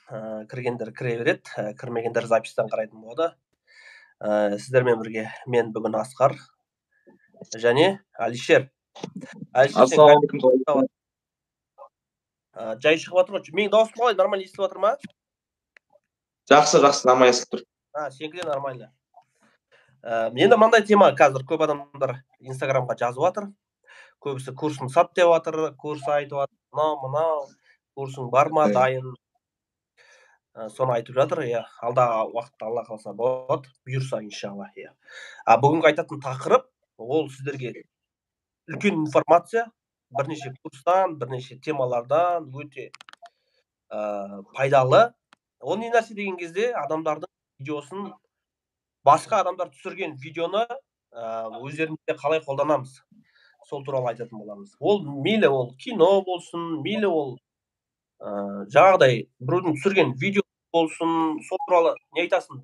Кіргендер кіре береді, кірмегендер записьтан қарайтын болады. Сіздермен бірге мен бүгін Асқар және Алишер. Ассалаумағалейкум. Жай шығып жатыр ғой. Менің дауысым қалай? Нормально естіліп жатыр ма? Жақсы, нормально естіліп тұр. Сенікі де нормально. Енді мынандай тема қазір көп адамдар Инстаграмға жазып жатыр. Көбісі курсын сат деп жатыр, курс айтып жатыр, мынау, курсың бар ма, дайын. Соны айтып жатыр, алдағы уақытта Алла қаласа болады, бұйырса иншалла. Бүгінгі айтатын тақырып, ол сіздерге үлкен информация, бірнеше курстан, бірнеше темалардан өте пайдалы. Ол не нәрсе деген кезде адамдардың видеосын, басқа адамдар түсірген видеоны өздерімізде қалай қолданамыз, сол туралы айтатын боламыз. Ол мейлі ол кино болсын, мейлі ол жаңағыдай біреудің түсірген видео болсын, сол туралы не айтасың?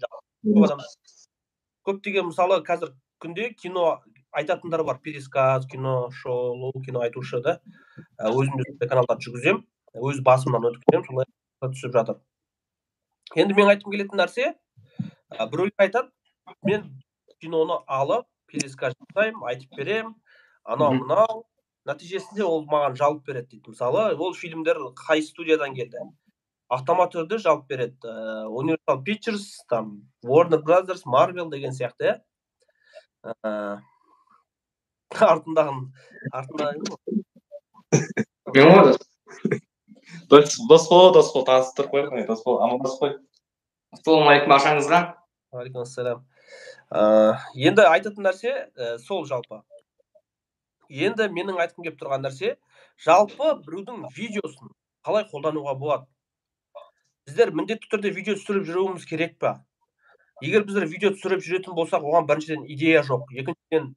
Көптеген мысалы қазір күнде кино айтатындар бар, пересказ, кино шоу, кино айтушы да. Өзім де каналдар жүргіземін, өз басымнан өткіземін, солай түсіп жатыр. Енді мен айтқым келетін нәрсе, біреулер айтады, мен киноны алып, пересказ жасаймын, айтып беремін, анау-мынау, нәтижесінде ол маған жалып береді дейді. Мысалы, ол фильмдер қай студиядан келді? Автомат түрде жалып береді. Universal Pictures, Warner Brothers, Marvel деген сияқты. Артындағы Мен ғой. Дос бол, таныстырып қойып, дос бол, амандасып қой. Ассалаумағалейкум баршаңызға. Уағалейкумассалам. Енді айтатын нәрсе сол жалпы. Енді менің айтқым келіп тұрған нәрсе, жалпы біреудің видеосын қалай қолдануға болады? Біздер міндетті түрде видео түсіріп жүруіміз керек па? Егер біздер видео түсіріп жүретін болсақ, оған біріншіден идея жоқ, екіншіден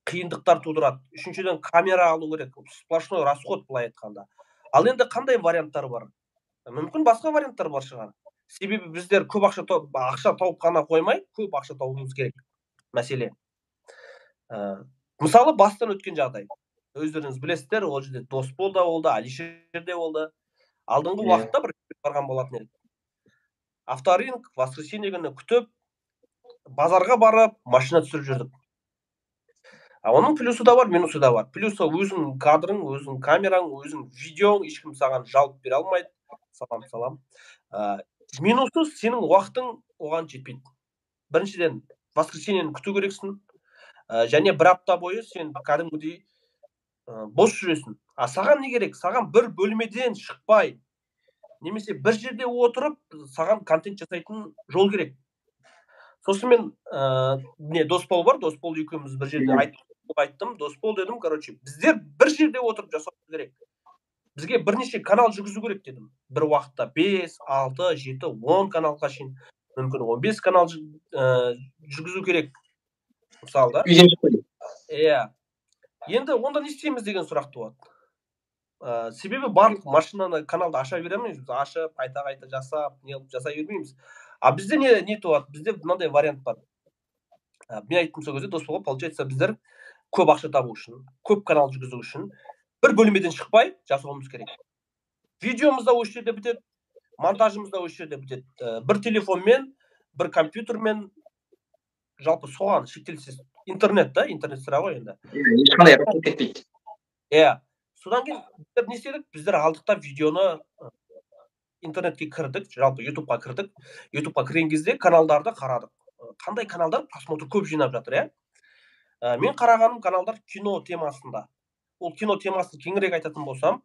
қиындықтар тудырады, үшіншіден камера алу керек, сплошной расход былай айтқанда. Ал енді қандай варианттар бар? Мүмкін басқа варианттар бар шығар. Себебі біздер көп ақша тауып қана қоймай, көп ақша тауымыз керек мәселе. Мысалы, бастан өткен жағдай. Өздеріңіз білесіздер, ол жерде Досбол да болды, Алишер де болды. Алдыңғы уақытта бір барған болатын едік. Авторынок воскресенье күні күтіп, базарға барып, машина түсіріп жүрдік. Оның плюсы да бар, минусы да бар. Плюсы өзің кадрың, өзің камераң, өзің видеоң, ешкім саған жалып бере алмайды. Салам. Минусы сенің уақытың оған жетпейді. Біріншіден, воскресеньені күту керексің. Және бір апта бойы сен кәдімгідей бос жүресің. Саған не керек? Саған бір бөлмеден шықпай, немесе бір жерде отырып, саған контент жасайтын жол керек. Сосын мен Досбол бар, Досбол екеуміз бір жерде айттым, Досбол дедім, біздер бір жерде отырып жасау керек. Бізге бірнеше канал жүргізу керек дедім. Бір уақытта 5, 6, 7, 10 каналға шейін, мүмкін 15 канал жүргізу керек. Мысалы да. Енді онда не істейміз деген сұрақ туады. Себебі барлық машинаны каналды аша береміз, ашып, қайта жасап, жасай бермейміз. Бізде не туады? Бізде мынандай вариант бар. Мен айттым сол кезде, Досболға, получается, біздер көп ақша табу үшін, көп канал жүргізу үшін бір бөлмеден шықпай жасауымыз керек. Видеомыз да осы жерде бітеді, монтажымыз да осы жерде бітеді. Бір телефонмен, бір компьютермен, жалпы соған шектелсіз. Интернет сыра ғой енді. Ешқандай расход кетпейді. Содан кейін біздер не істедік? Біздер алдық та видеоны интернетке кірдік, жалпы ютубқа кірдік. Ютубқа кірген кезде каналдарды қарадық. Қандай каналдар просмотр көп жинап жатыр, Мен қарағаным каналдар кино темасында. Ол кино темасын кеңірек айтатын болсам,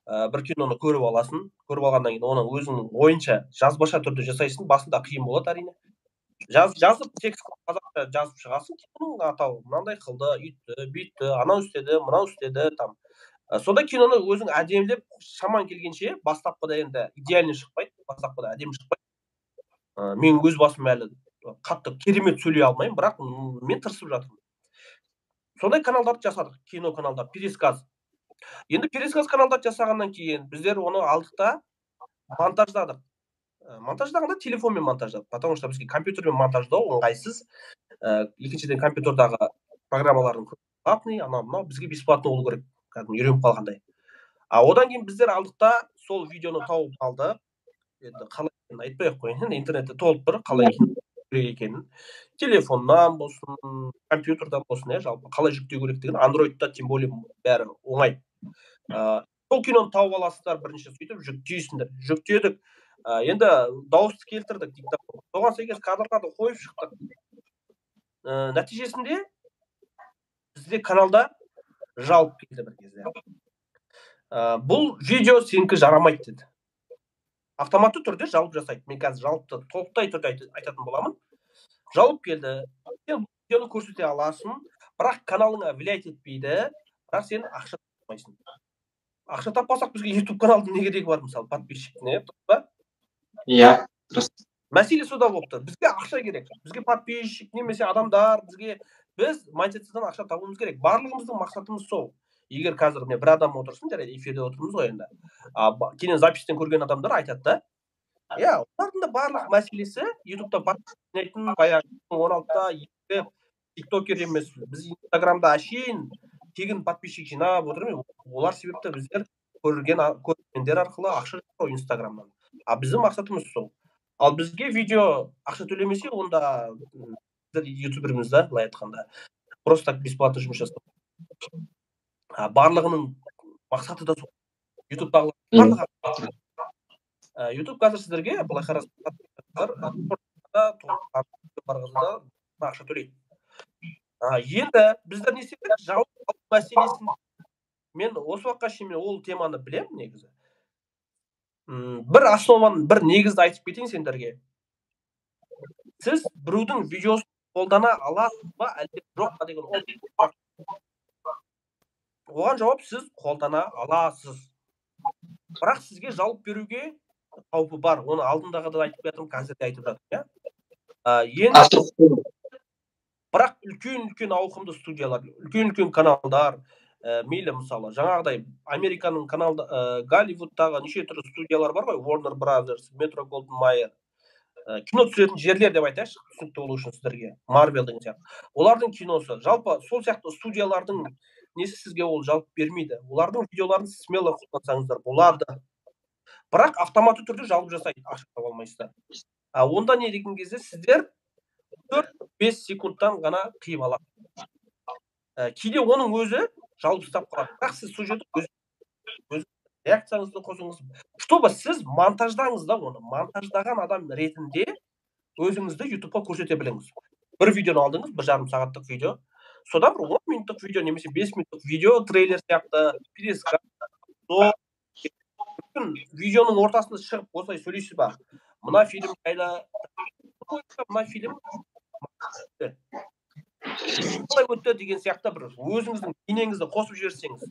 бір киноны көріп аласың. Көріп алғаннан кейін оны өзің ойынша жазбаша түрде жасайсың. Басында қиын болады әрине. Жазып, текст қазақша жазып шығасың. Киноның атауы мынандай қылды, үйтті, бүйтті, анау істеді, мынау істеді, Сонда киноны өзің әдемілеп, шаман келгенше, бастапқыда енді идеальный шықпайды, бастапқыда әдемі шықпайды. Мен өз басым әлі қатты керемет сөйлей алмаймын, бірақ мен тырысып жатырмын. Сондай каналдарды жасадық, кино каналдар, пересказ. Енді пересказ каналдарды жасағаннан кейін біздер оны алдық та монтаждадық. Монтаждағанда телефонмен монтаждадық, потому что бізге компьютермен монтаждау ыңғайсыз. Екіншіден компьютердағы программалардың платный, анау бізге бесплатно болу керек. Үйреніп қалғандай. Одан кейін біздер алдық та сол видеоны тауып алдық. енді қалай екенін айтпай ақ қояйын, енді интернетте толып тұр қалай керек екенін. Телефоннан болсын, компьютердан болсын, жалпы қалай жүктеу керектігін, андроидта тем более бәрі оңай. Сол киноны тауып аласыздар, бірінші сөйтіп жүктейсіңдер. Жүктедік. Енді дауысты келтірдік диктофон. Соған сәйкес кадрларды қойып шықтық. Нәтижесінде бізде каналда жалып келді бір кезде. Бұл видео сенікі жарамайды деді. Автоматты түрде жалып жасайды. Мен қазір жалыпты толықтай түрде айтатын боламын. Жалып келді. Сен бұл видеоны көрсете аласың, бірақ каналыңа влиять етпейді, бірақ сен ақша таппайсың. Ақша таппасақ бізге YouTube каналдың не керегі бар, мысалы, подписчикіне, ба? Иә, дұрыс. Мәселе сода болып тұр. Бізге ақша керек. Бізге подписчик немесе адамдар, біз майндсеттен ақша табуымыз керек. Барлығымыздың мақсатымыз сол. Егер қазір бір адам отырсын, жарайды, эфирде отырмыз ғой енді. Кейін запистен көрген адамдар айтады да. Олардың да барлық мәселесі YouTube'да подписчиктің баяғы 16-та екі тиктокер емес. Біз Инстаграмда әшейін тегін подписчик жинап отырмыз. Олар себепті біздер көргендер арқылы ақша жинау Инстаграмнан. Біздің мақсатымыз сол. Ал бізге видео ақша төлемесе, онда ютуберміз да, былай айтқанда. Просто так бесплатно жұмыс жасау. Барлығының мақсаты да сол. YouTube қазір сіздерге былай қарасаңыздар, ақша төлейді. Енді біздер не істедік? Жалпы мәселесін мен осы уақытқа шейін ол теманы білемін негізі. Бір основаны, бір негізді айтып кетейін сендерге. Сіз біреудің видеосын қолдана аласыз ба, әлде жоқ па деген оған жауап сіз қолдана аласыз. Бірақ сізге жалып беруге қаупі бар. Оны алдындағы да айтып жатырмын, қазір де айтып жатырмын. Бірақ үлкен ауқымды студиялар, үлкен каналдар, мейлі мысалы, жаңағыдай Американың каналда, Голливудтағы неше түрлі студиялар бар ғой, Warner Brothers, Metro Goldwyn Mayer, кино түсіретін жерлер деп айтайықшы, түсінікті болу үшін сіздерге, Marvel деген сияқты. Олардың киносы, жалпы сол сияқты студиялардың несі сізге ол жалып бермейді. Олардың видеоларын смело қолдансаңыздар болады. Бірақ автоматты түрде жалып жасайды, ақша таба алмайсыздар. Онда не деген кезде сіздер 4-5 секундтан ғана қиып аласыз. Кейде оның өзі жалып ұстап қалады. Бірақ сіз сол жерде өз реакцияңызды қосыңыз. Чтобы сіз монтаждаңыз да оны. Монтаждаған адам ретінде өзіңізді YouTube'қа көрсете біліңіз. Бір видеоны алдыңыз, 1,5 сағаттық видео. Содан бір 10 минуттық видео немесе 5 минуттық видео, трейлер сияқты, пиресқа, видеоның ортасында шығып осылай сөйлейсіз ба? Мына фильм жайлы, мына фильм қалай өтті деген сияқты бір өзіңіздің бейнеңізді қосып жіберсеңіз,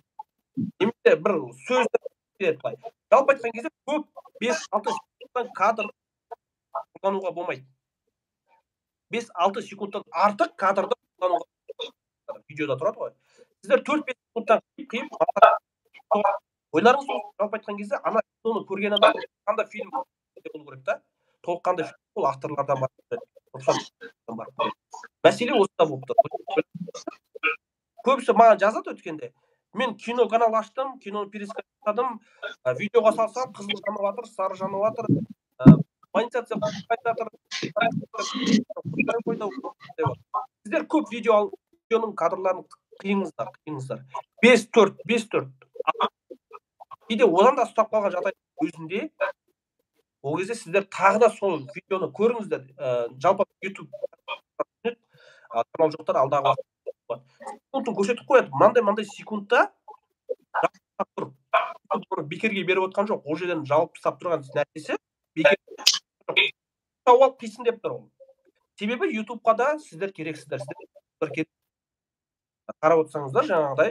немесе бір сөзді жалпы айтқан кезде көп 5-6 секундтан кадр қолдануға болмайды. 5-6 секундтан артық кадрды қолдануға видеода тұрады ғой. Сіздер 4-5 секундтан қиып ойларыңыз жалпы айтқан кезде ана киноны көрген адам қандай фильм болу керек та? Толыққанды фильм ол авторлардан бар. Мәселе осында болып тұр. Көбісі маған жазады өткенде. Мен кино канал аштым, киноны переска жасадым, видеоға салсам, қызыл жанып жатыр, сары жанып жатыр, монетизация қайтып жатыр. Сіздер көп видеоның кадрларын қиыңыздар. 5-4. Кейде одан да ұстап қалған жағдай өзінде, ол кезде сіздер тағы да сол видеоны көріңіздер. Жалпы YouTube канал жоқтар алдағы уақытта секундын көрсетіп қояды. Мынандай секундта жалып тұр. Бекерге беріп отқан жоқ. Ол жерден жалып ұстап тұрған нәрсесі бекер сауал қисын деп тұр ол. Себебі YouTube'қа да сіздер керексіздер. Қарап отырсаңыздар, жаңағыдай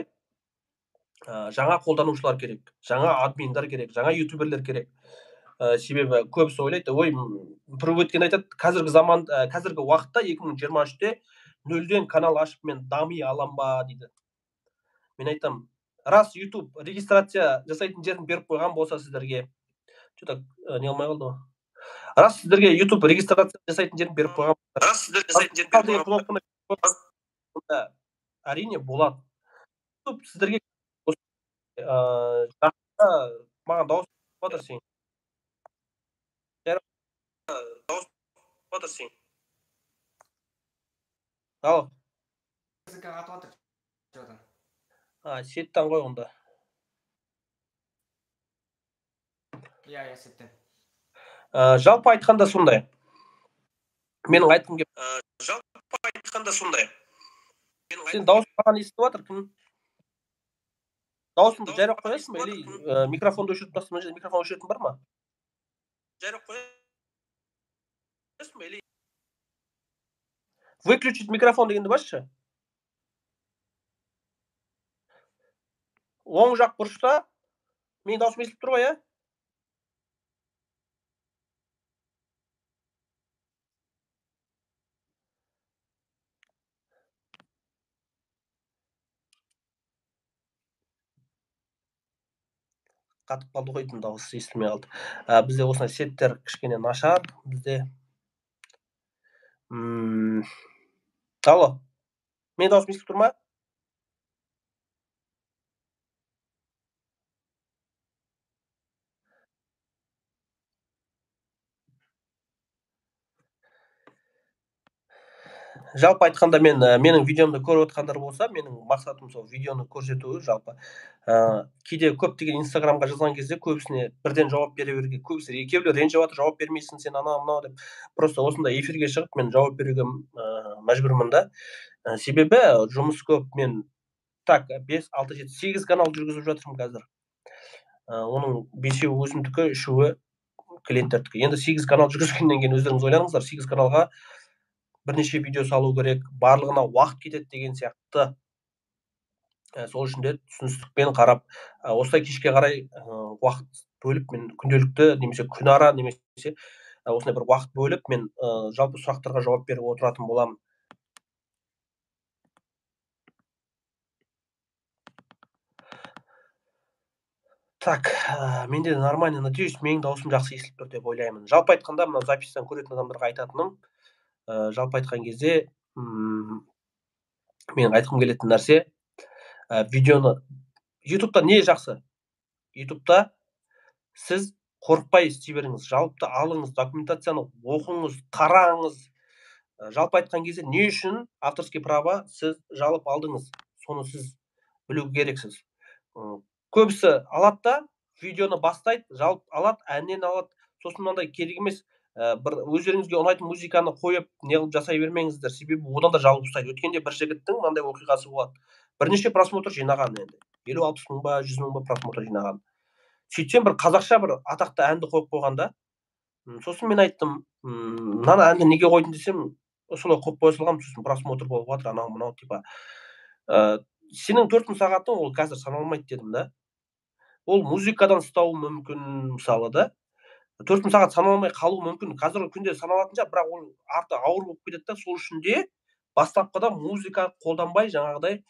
жаңа қолданушылар керек, жаңа админдар керек, жаңа ютуберлер керек. Себебі көбісі ойлайды, бір өткен айтады, қазіргі уақытта 2023-те 0-ден канал ашып мен дами алам ба дейді. Мен айтам, раз YouTube регистрация жасайтын жерін беріп қойған болса сіздерге, что-то не алмай қалды ғой. Раз сіздерге YouTube регистрация жасайтын жерін беріп қойған болса, әрине болады. YouTube сіздерге маған дауыс жатыр сен. жатыр сен. Ал. Сеттен қой онда. Иә, сеттен. Жалпы айтқанда сондай. Менің айтқым келіп. Жалпы айтқанда сондай. Сен дауыс маған естіп жатыр кім? Дауысыңды жайрап қоясың ба? Или микрофонды өшіріп тастасың ба? Микрофон өшіретін бар ма? Жайрап қоясың ба? Или выключить микрофон дегенді басшы. Оң жақ бұрышта менің даусым естіліп тұр ғой, иә? Қатып қалды ғой деймін, дауысы естілмей қалды. Бізде осындай сеттер кішкене нашар. Бізде алло. Менің даусым естіліп тұр ма? Жалпы айтқанда менің видеомды көріп отқандар болса, менің мақсатым сол видеоны көрсету жалпы. Кейде көптеген инстаграмға жазған кезде көбісіне бірден жауап бере беруге, көбісі екеулер ренжіп жатыр, жауап бермейсің сен анау деп. Просто осындай эфирге шығып мен жауап беруге мәжбүрмін да. Себебі жұмыс көп, мен 5, 6, 7, 8 канал жүргізіп жатырмын қазір. Оның 5-еуі өзімдікі, 3-еуі клиенттердікі. Енді 8 канал жүргізгеннен кейін өздеріңіз ойланыңыздар, 8 каналға бірнеше видео салу керек, барлығына уақыт кетеді деген сияқты. Сол үшін де түсіністікпен қарап, осылай кешке қарай уақыт бөліп, мен күнделікті немесе күнара немесе осындай бір уақыт бөліп, мен жалпы сұрақтарға жауап беріп отыратын боламын. Так, менде нормально, надеюсь, менің даусым жақсы естіліп тұр деп ойлаймын. Жалпы айтқанда, мына записьтен көретін адамдарға айтатыным, жалпы айтқан кезде, менің айтқым келетін нәрсе, видеоны ютубта не жақсы? Ютубта сіз қорықпай істей беріңіз, жалпы алыңыз, документацияны оқыңыз, қараңыз. Жалпы айтқан кезде не үшін авторский право сіз жалып алдыңыз? Соны сіз білу керексіз. Көбісі алады да, видеоны бастайды, жалып алады, әннен алады. Сосын мынандай керек емес, бір өздеріңізге ұнайтын музыканы қойып, не қылып жасай бермеңіздер, себебі одан да жалып ұстайды. Өткенде бір жігіттің мынандай оқиғасы болады. Бірнеше просмотр жинаған енді. 50-60 мың ба, 100 мың ба просмотр жинаған. Сөйтсем бір қазақша бір атақты әнді қойып қойғанда, сосын мен айттым, мына әнді неге қойдың десем, солай қойып қоя салғам, сосын просмотр болып жатыр, анау типа. Сенің 4000 сағатың ол қазір саналмайды дедім да. Ол музыкадан ұстауы мүмкін, мысалы да. 4000 сағат саналмай қалуы мүмкін. Қазіргі күнде саналатын шығар, бірақ ол арты ауыр болып кетеді да, сол үшін де бастапқыда музыка қолданбай жаңағыдай,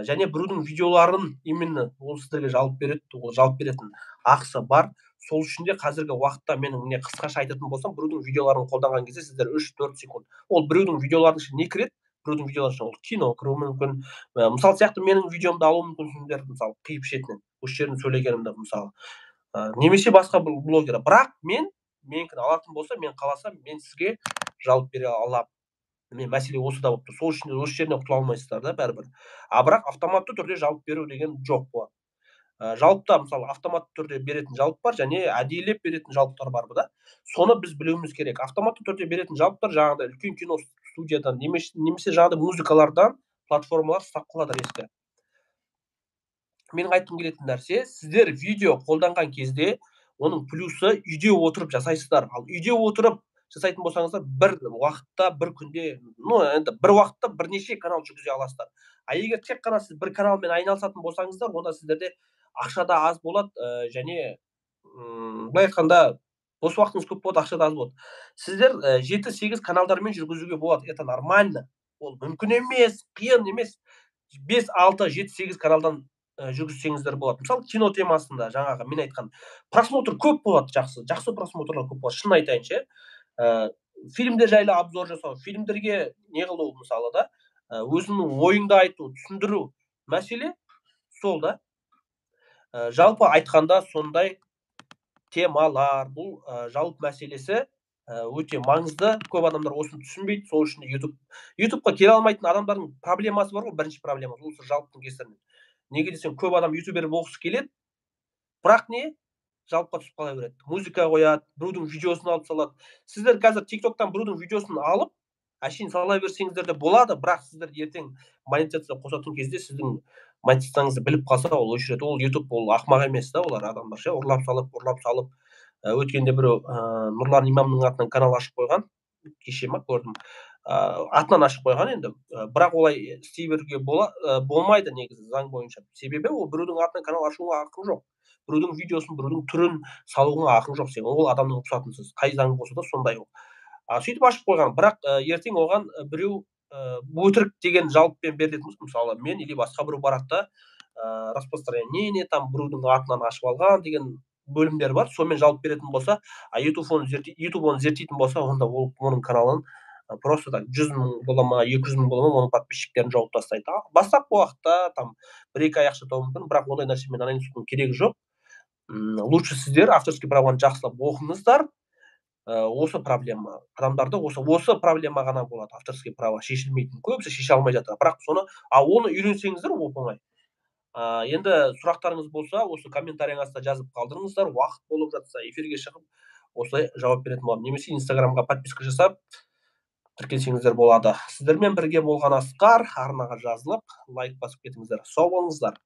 және біреудің видеоларын именно ол сіздерге жалып береді, ол жалып беретін ақысы бар. Сол үшін де қазіргі уақытта менің не қысқаша айтатын болсам, біреудің видеоларын қолданған кезде сіздер 3-4 секунд. Ол біреудің видеоларының ішіне не кіреді? Біреудің видеоларының ішіне ол кино кіруі мүмкін. Мысалы сияқты менің видеомды алуы мүмкінсіңдер, мысалы қиып шетінен, осы жерін сөйлегенімді мысалы. Немесе басқа блогер. Бірақ менікін алатын болса, мен қаласам, мен сізге жалып бере аламын. Мен мәселе осыда болып тұр. Сол үшін осы жеріне құтыла алмайсыздар да бәрібір. Бірақ автоматты түрде жалып беру деген жоқ болады. Жалыпта мысалы автоматты түрде беретін жалып бар, және әдейілеп беретін жалыптар бар да. Соны біз білуіміз керек. Автоматты түрде беретін жалыптар жаңағыдай үлкен кино студиядан немесе жаңағыдай музыкалардан платформалар ұстап қалады резко. Менің айтқым келетін нәрсе, сіздер видео қолданған кезде оның плюсы үйде отырып жасайсыздар. Ал үйде отырып жасайтын болсаңыздар, бір уақытта, бір күнде, енді бір уақытта бірнеше канал жүргізе аласыздар. Егер тек қана сіз бір каналмен айналысатын болсаңыздар, онда сіздерде ақша да аз болады, және былай айтқанда бос уақытыңыз көп болады, ақша да аз болады. Сіздер 7-8 каналдармен жүргізуге болады. Это нормально. Ол мүмкін емес, қиын емес. 5, 6, 7, 8 каналдан жүргізсеңіздер болады. Мысалы, кино темасында жаңағы мен айтқан просмотр көп болады, жақсы просмотрлар көп болады. Шын айтайыншы, фильмдер жайлы обзор жасау, фильмдерге не қылу мысалы да, өзінің ойыңды айту, түсіндіру мәселе сол да. Жалпы айтқанда сондай темалар, бұл жалпы мәселесі өте маңызды. Көп адамдар осыны түсінбейді. Сол үшін ютубқа келе алмайтын адамдардың проблемасы бар ғой, бірінші проблемасы осы жалпының кесірінен. Неге десең, көп адам ютубер болғысы келеді, бірақ не? Жалпыға түсіп қала береді. Музыка қояды, біреудің видеосын алып салады. Сіздер қазір тиктоктан біреудің видеосын алып, әшейін сала берсеңіздер де болады, бірақ сіздер ертең монетизация қосатын кезде сіздің монетизацияңызды біліп қалса, ол өшіреді. Ол ютуб ол ақымақ емес та, олар адамдар ше, ұрлап салып. Өткенде біреу Нұрлан имамның атынан канал ашып қойған, кеше ма көрдім. Атынан ашып қойған енді, бірақ олай істей беруге болмайды негізі заң бойынша. Себебі ол біреудің атынан канал ашуға ақың жоқ. Біреудің видеосын, біреудің түрін салуға ақың жоқ. Сен ол адамның рұқсатынсыз. Қай заң болса да сондай ол. Сөйтіп ашып қойған, бірақ ертең оған біреу өтірік деген жалппен берілетін болса, мысалы мен или басқа біреу барады да распространение там біреудің атынан ашып алған деген бөлімдер бар, сонымен жауап беретін болса, YouTube оны зерттейтін болса, онда оның каналын просто так 100 мың бола ма, 200 мың бола ма, оның подписчиктерін жауып тастайды. Бастапқы уақытта там 1-2 ай ақша табуы мүмкін, бірақ ондай нәрсемен айналысудың керегі жоқ. Лучше сіздер авторский правоны жақсылап оқыңыздар. Осы проблема адамдарда осы проблема ғана болады, авторский право шешілмейтін, көбісі шеше алмай жатыр. Бірақ оны үйренсеңіздер оп-оңай. Енді сұрақтарыңыз болса, осы комментарий астына жазып қалдырыңыздар. Уақыт болып жатса, эфирге шығып осылай жауап беретін боламын. Немесе инстаграмға подписка жасап тіркелсеңіздер болады. Сіздермен бірге болған Асқар, арнаға жазылып, лайк басып кетіңіздер. Сау болыңыздар.